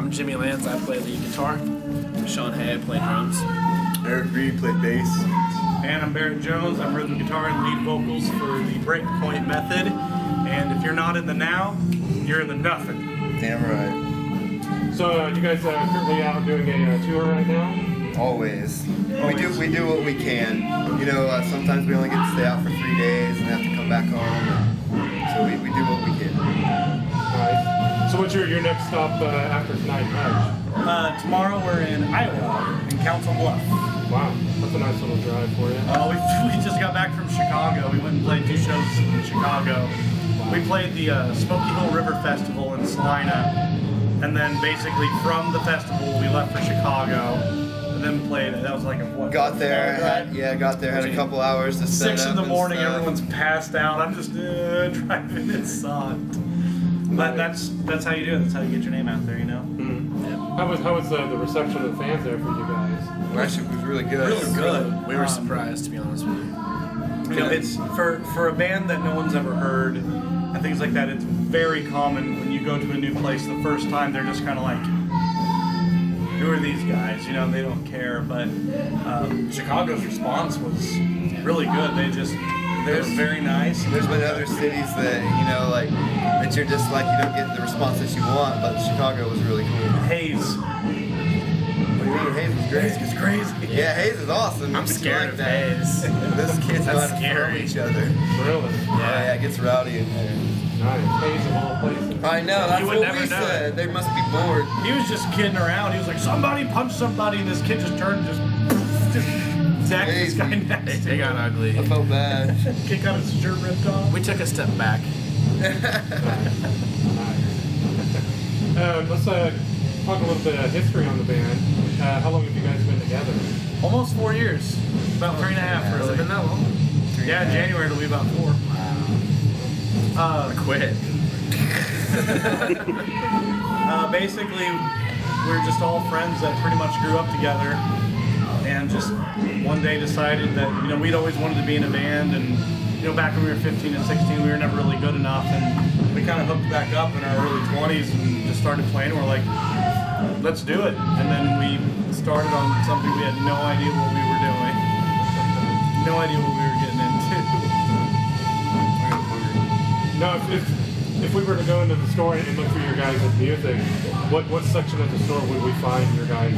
I'm Jimmy Lance, I play lead guitar. Sean Hay, I play drums. Eric Reed, play bass. And I'm Barrett Jones, I'm rhythm guitar and lead vocals for the Breakpoint Method. And if you're not in the now, you're in the nothing. Damn right. So you guys are currently out doing a tour right now? Always. We do what we can. You know, sometimes we only get to stay out for 3 days and have to come back home. So we do what we can. Nice. So what's your next stop after tonight, Edge? Tomorrow we're in Iowa, in Council Bluff. Wow, that's a nice little drive for you. We just got back from Chicago. We went and played 2 shows in Chicago. Wow. We played the Smoky Hill River Festival in Salina. And then basically from the festival we left for Chicago. Then played it. That was like a what? Got there, had a couple hours to set up. 6 in the morning, everyone's passed out. I'm just driving. It sucked. But that's how you do it. That's how you get your name out there, you know. Mm-hmm. Yeah. How was the reception of the fans there for you guys? Well, actually, it was really good. Really good. We were surprised, to be honest with you. You know, it's for a band that no one's ever heard and things like that. It's very common when you go to a new place the first time. They're just kind of like, who are these guys? You know, they don't care. But Chicago's response was really good. They were very nice. There's been other cities that, you know, like, that you're just like, you don't get the response that you want, but Chicago was really cool. Hayes. What do you mean? Hayes was great. Hayes is crazy. Yeah, Hayes is awesome. I'm scared of Hayes. Those kids know how to scary. throw each other. Really? Yeah, it gets rowdy in there. Nice. Hayes of all places. I know, that's would what never we know said. it. They must be bored. He was just kidding around. He was like, somebody punch somebody, and this kid just turned and just attacked this guy next to They him. got ugly. I felt bad. Kid got his shirt ripped off. We took a step back. Nice. Let's talk a little bit of history on the band. How long have you guys been together? Almost 4 years. About 3.5, Has really. it been that long? Yeah, January it'll be about 4. I quit. Basically, we're just all friends that pretty much grew up together, and just one day decided that, you know, we'd always wanted to be in a band, and you know, back when we were 15 and 16, we were never really good enough, and we kind of hooked back up in our early 20s and just started playing. And we're like, let's do it, and then we started on something we had no idea what we were doing, no idea what we were getting into. No, if we were to go into the store and look for your guys' music, what section of the store would we find you guys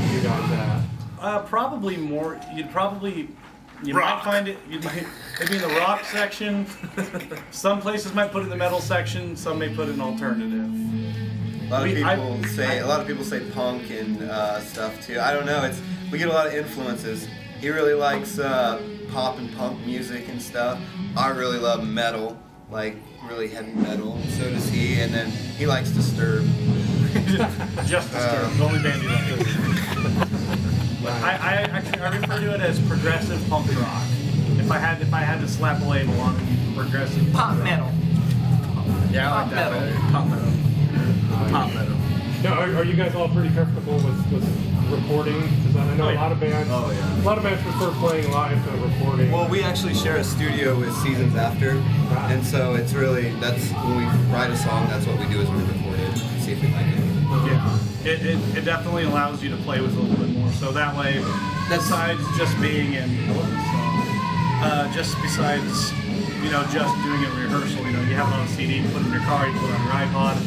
at? Probably more. You Rock. might find it. Maybe in the rock section. Some places might put it in the metal section. Some may put it in alternative. A lot of people say punk and stuff too. I don't know. We get a lot of influences. He really likes pop and punk music and stuff. I really love metal, like really heavy metal. So does he. And then he likes Disturbed. Just Disturbed. The only band he likes. I refer to it as progressive punk rock. If I had to slap a label on it, progressive Pop metal. Yeah, I like that metal. better. Pop metal. Pop metal. Now, are you guys all pretty comfortable with recording? Because I know a lot of bands. Oh, yeah. A lot of bands prefer playing live to recording. Well, we actually share a studio with Seasons After, and so it's really, that's when we write a song, that's what we do is we record it, see if we like it. Yeah. It definitely allows you to play with a little bit more. So that way, besides just being in, just besides, you know, just doing it in rehearsal, you know, you have it on a CD, you put it in your car, you put it on your iPod,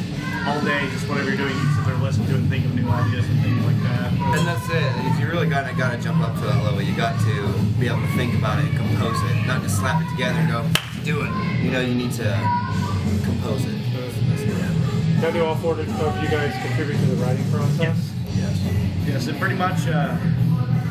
all day, just whatever you're doing, you can sit there and listen to it and think of new ideas and things like that. And that's it. If you really gotta jump up to that level, you got to be able to think about it and compose it, not just slap it together and go, do it. You know, you need to compose it. Now, do all 4 of you guys contribute to the writing process? Yes, and pretty much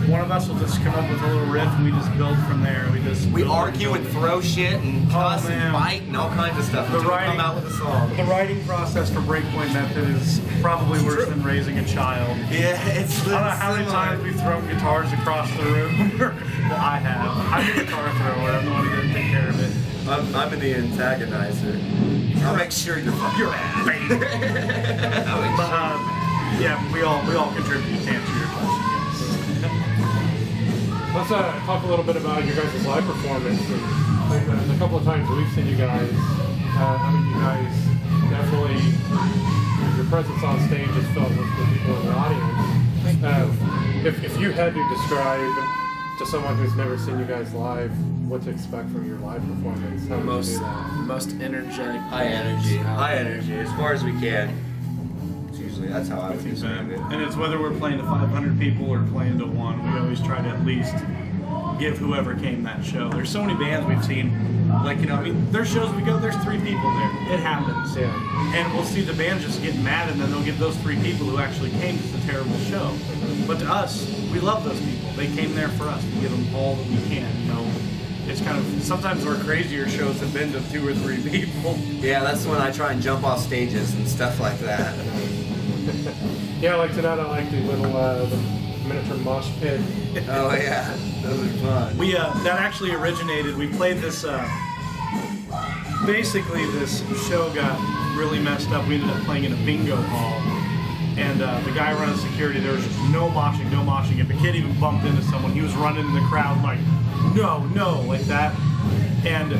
one of us will just come up with a little riff and we just build from there. We argue and throw shit and cuss man. and fight and all kinds of stuff until we come out with a song. The writing process for Breakpoint Method is probably worse than raising a child. Yeah, it's I don't know how many times we've thrown guitars across the room. Well, I have. I'm a guitar thrower. I'm the one who doesn't take care of it. I'm the antagonizer. I'll make sure you're bad. But yeah, we all contribute to answer your question. Yes. Let's talk a little bit about your guys' live performance. And, a couple of times we've seen you guys. I mean, you guys definitely your presence on stage is felt with the people in the audience. If you had to describe to someone who's never seen you guys live what to expect from your live performance, how would you do that? Most energetic. High energy, as far as we can. It's usually that's how I would describe it. And it's whether we're playing to 500 people or playing to one, we always try to at least give whoever came that show. There's so many bands we've seen, like, you know, I mean, there's shows we go, there's 3 people there. It happens. Yeah. And we'll see the band just get mad, and then they'll give those 3 people who actually came to the terrible show. But to us, we love those people. They came there for us. We give them all that we can, you know. It's kind of, sometimes our crazier shows have been to 2 or 3 people. Yeah, that's when I try and jump off stages and stuff like that. Yeah, like tonight I like the little the miniature mosh pit. Oh yeah, those are fun. We that actually originated. We played this. Basically, this show got really messed up. We ended up playing in a bingo hall, and the guy running security, there was just no moshing. If a kid even bumped into someone, he was running in the crowd like, no, like that. And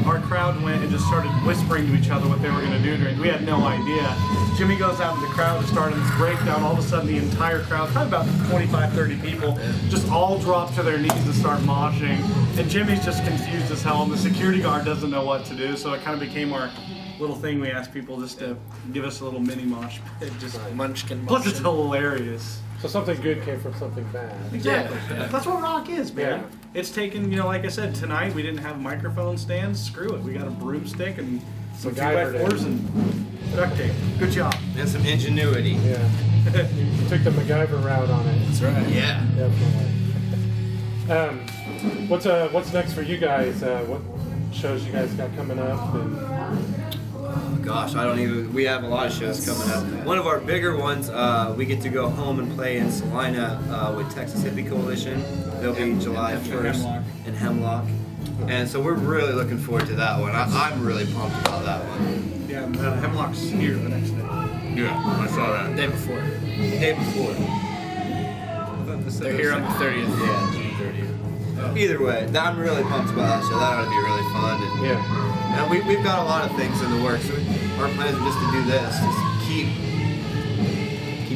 our crowd went and just started whispering to each other what they were going to do during. We had no idea. Jimmy goes out in the crowd and started this breakdown. All of a sudden, the entire crowd, probably about 25, 30 people, just all drop to their knees and start moshing. And Jimmy's just confused as hell, and the security guard doesn't know what to do. So it kind of became our little thing. We asked people just to give us a little mini mosh pit. Just Munchkin. plus, it's hilarious. So something good came from something bad. Exactly. Yeah. That's what rock is, man. Yeah. It's taken, you know, like I said, tonight we didn't have microphone stands. Screw it. We got a broomstick and some MacGyvered 2x4s and duct tape. Good job. And some ingenuity. Yeah. You took the MacGyver route on it. That's right. Yeah. Definitely. What's next for you guys? What shows you guys got coming up? And Gosh, I don't even. We have a lot of shows coming up. One of our bigger ones, we get to go home and play in Salina with Texas Hippie Coalition. They'll be July 1st in Hemlock. And so we're really looking forward to that one. I'm really pumped about that one. Yeah, Hemlock's here the next day. Yeah, I saw that. Day before. Day before. They're here on the 30th. Yeah, June 30th. Either way, I'm really pumped about that show. That ought to be really fun. And, yeah. and we've got a lot of things in the works. Our plans are just to do this. Just keep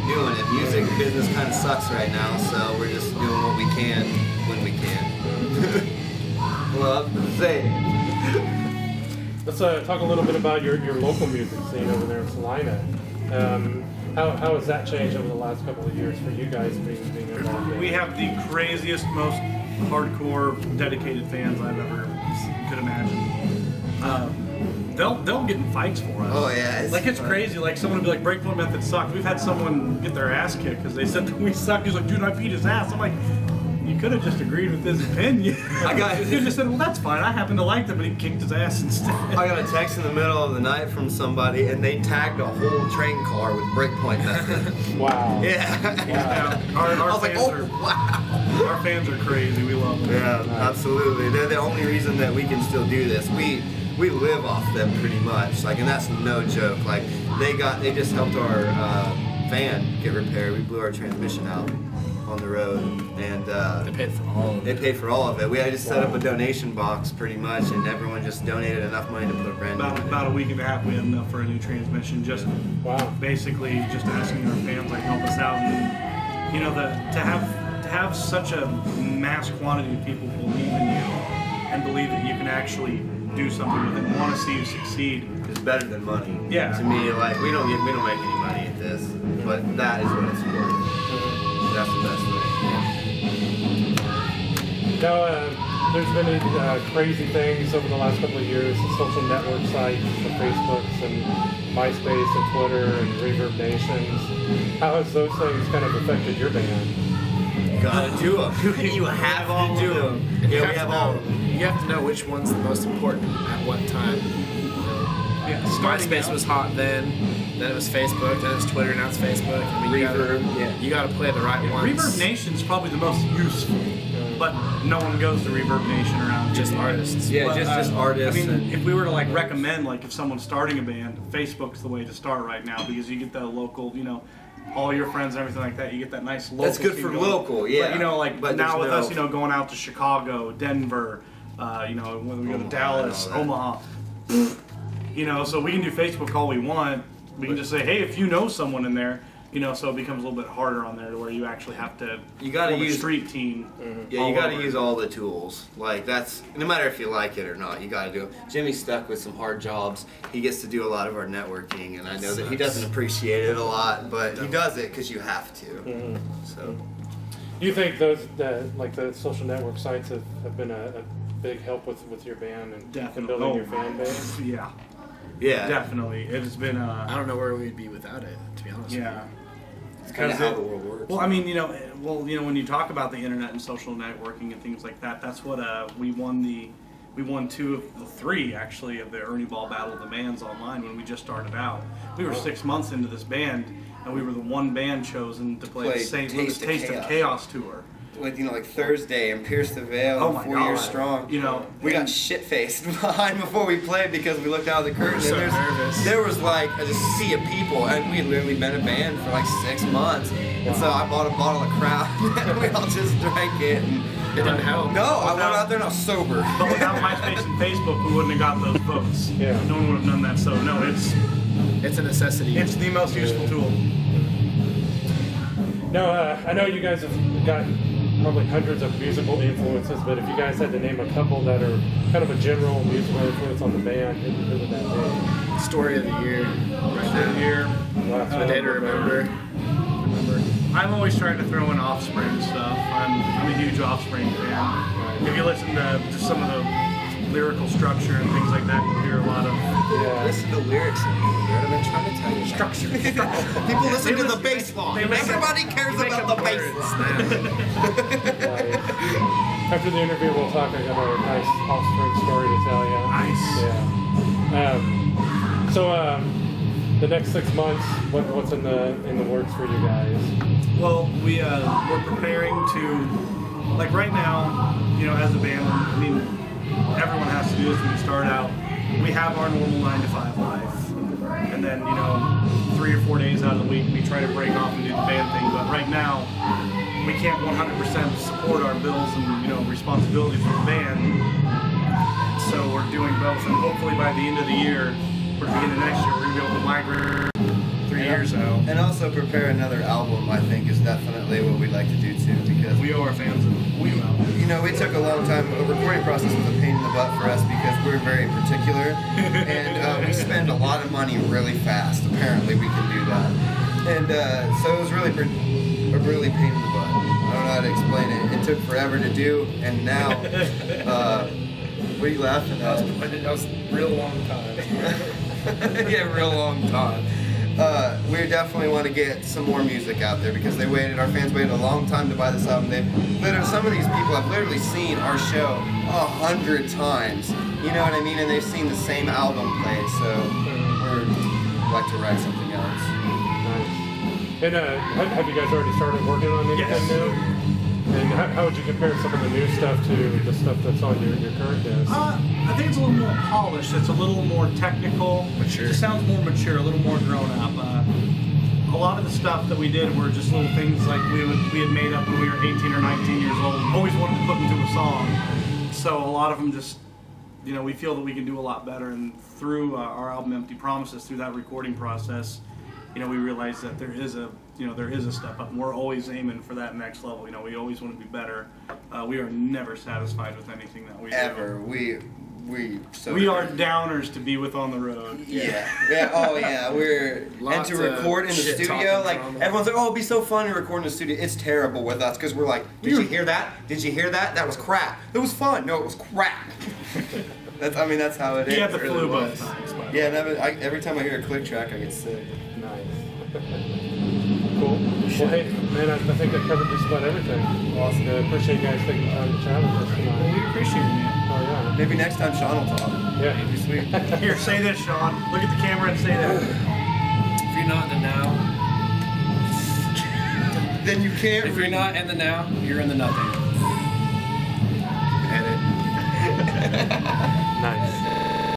doing it. Music business kind of sucks right now, so we're just doing what we can when we can. Love to say. Let's talk a little bit about your local music scene over there in Salina. How has that changed over the last couple of years for you guys being involved in? We have the craziest, most hardcore, dedicated fans I've ever could imagine. They'll get in fights for us. Oh yeah. Like it's crazy. Like someone will be like, Breakpoint Method sucked. We've had someone get their ass kicked because they said that we sucked. He's like, dude, I beat his ass. I'm like, you could have just agreed with his opinion. He just said, well, that's fine. I happen to like them, but he kicked his ass instead. I got a text in the middle of the night from somebody, and they tagged a whole train car with Breakpoint Method. Wow. Yeah. Yeah. Our I was like, fans oh, are, wow. our fans are crazy. We love them. Yeah, absolutely. They're the only reason that we can still do this. We live off them pretty much. Like, and that's no joke. Like, they just helped our van get repaired. We blew our transmission out on the road, and They paid for all of they it. paid for all of it. We had just set up a donation box pretty much, and everyone just donated enough money to put a brand new one in. About a week and a half, we had enough for a new transmission. Just Wow. basically just asking our fans like help us out, and you know to have such a mass quantity of people believe in you and believe that you can actually do something with it and want to see you succeed. It's better than money. Yeah. To me, like we don't make any money at this, but that is what it's for. That's the best way. Now, there's been crazy things over the last couple of years, the social network sites, the Facebooks and MySpace and Twitter and Reverb Nations. How has those things kind of affected your band? You gotta do them. You have to do them. Yeah, we have all of them. You have to know which one's the most important at what time. Yeah, MySpace was hot then it was Facebook, then it was Twitter, now it's Facebook. I mean, you gotta play the right ones. Reverb Nation's probably the most useful, but no one goes to Reverb Nation around Just here. artists. Yeah, But, just artists. I mean, and, if we were to like recommend, like if someone's starting a band, Facebook's the way to start right now because you get the local, you know, all your friends and everything like that. You get that nice local. That's good scene for going. local, yeah. But you know, like But now with there's us, you know, going out to Chicago, Denver, you know, when we go to Omaha, Dallas, and all that. Omaha. You know, so we can do Facebook all we want. We can just say, hey, if you know someone in there, you know, so it becomes a little bit harder on there to where you actually have to. You got to use a street team. Yeah, you got to use all the tools. Like that's no matter if you like it or not, you got to do it. Jimmy's stuck with some hard jobs. He gets to do a lot of our networking, and I know that he doesn't appreciate it a lot, but he does it because you have to. So. Do you think those like the social network sites have been a big help with your band and building your fan base? Yeah. Yeah. Definitely. It has been. I don't know where we'd be without it, to be honest with you. It's kind of how the world works. Well, I mean, you know, when you talk about the internet and social networking and things like that, that's what we won 2 of the 3 actually of the Ernie Ball Battle of the Bands online when we just started out. We were 6 months into this band, and we were the one band chosen to play the St. Louis Taste of Chaos tour. With like Thursday and Pierce the Veil, 4 Years Strong. You know, we got shit faced behind before we played because we looked out of the curtain So and nervous. there was like a sea of people, and we had literally been a band for like 6 months. And so I bought a bottle of Crown and we all just drank it. And It didn't help. no, I went out there and I was sober. But without MySpace and Facebook, we wouldn't have got those votes. Yeah. No one would have done that. So no, it's It's a necessity. the most useful tool. No, I know you guys have got probably hundreds of musical influences, but if you guys had to name a couple that are kind of a general musical influence on the band, who would that be? Story of the year. A day to remember. I'm always trying to throw in Offspring stuff. I'm a huge Offspring fan. If you listen to just some of the lyrical structure and things like that, you hear a lot of Listen to lyrics in here. I've been trying to tell you. structure. People listen to the bass line. Everybody cares about the bass line. After the interview, we'll talk. I got a nice Offspring story to tell you. Nice. So the next 6 months, what's in the works for you guys? Well, we're preparing to, like right now, you know, as a band, I mean, everyone has to do this when you start out. We have our normal 9-to-5 life, and then, you know, 3 or 4 days out of the week, we try to break off and do the band thing. But right now, we can't 100% support our bills and, you know, responsibilities for the band. So we're doing both, and hopefully by the end of the year, or the beginning of next year, we're gonna be able to migrate 3 years out. And also prepare another album, I think, is definitely what we'd like to do too, because We are fans of new albums. you know, we took a long time. The recording process was a pain in the butt for us because we're very particular, and we spend a lot of money really fast. Apparently, we can do that, and so it was really a really pain in the butt. I don't know how to explain it. It took forever to do, and now, what are you laughing at? That was a real long time. Yeah, real long time. We definitely want to get some more music out there because our fans waited a long time to buy this album. Some of these people have literally seen our show 100 times. You know what I mean? And they've seen the same album played, so we'd like to write something else. Nice. And have you guys already started working on anything new? And how would you compare some of the new stuff to the stuff that's on your current disc? I think it's a little more polished. It's a little more technical. Mature. It just sounds more mature, a little more grown up. A lot of the stuff that we did were just little things like we had made up when we were 18 or 19 years old. Always wanted to put into a song. So a lot of them just, you know, we feel that we can do a lot better. And through our album Empty Promises, through that recording process, you know, we realized that there is a step up, and we're always aiming for that next level. You know, we always want to be better. We are never satisfied with anything that we do. Ever. We are downers to be with on the road. Yeah. Oh yeah. And to record in the studio, like everyone's like, oh, it'd be so fun to record in the studio. It's terrible with us because we're like, did you hear that? Did you hear that? That was crap. It was fun. No, it was crap. That's how it is. He had the really flu was. both times. Yeah, every time I hear a click track, I get sick. Nice. Cool. Well, hey, man, I think I covered just about everything. Awesome. I appreciate you guys taking the time to chat with us tonight. Well, we appreciate it, man. Oh, yeah. Maybe next time Sean will talk. Yeah. It'd be sweet. Here, say this, Sean. Look at the camera and say that. If you're not in the now, Then you can't. if you're not in the now, you're in the nothing. Edit. Nice.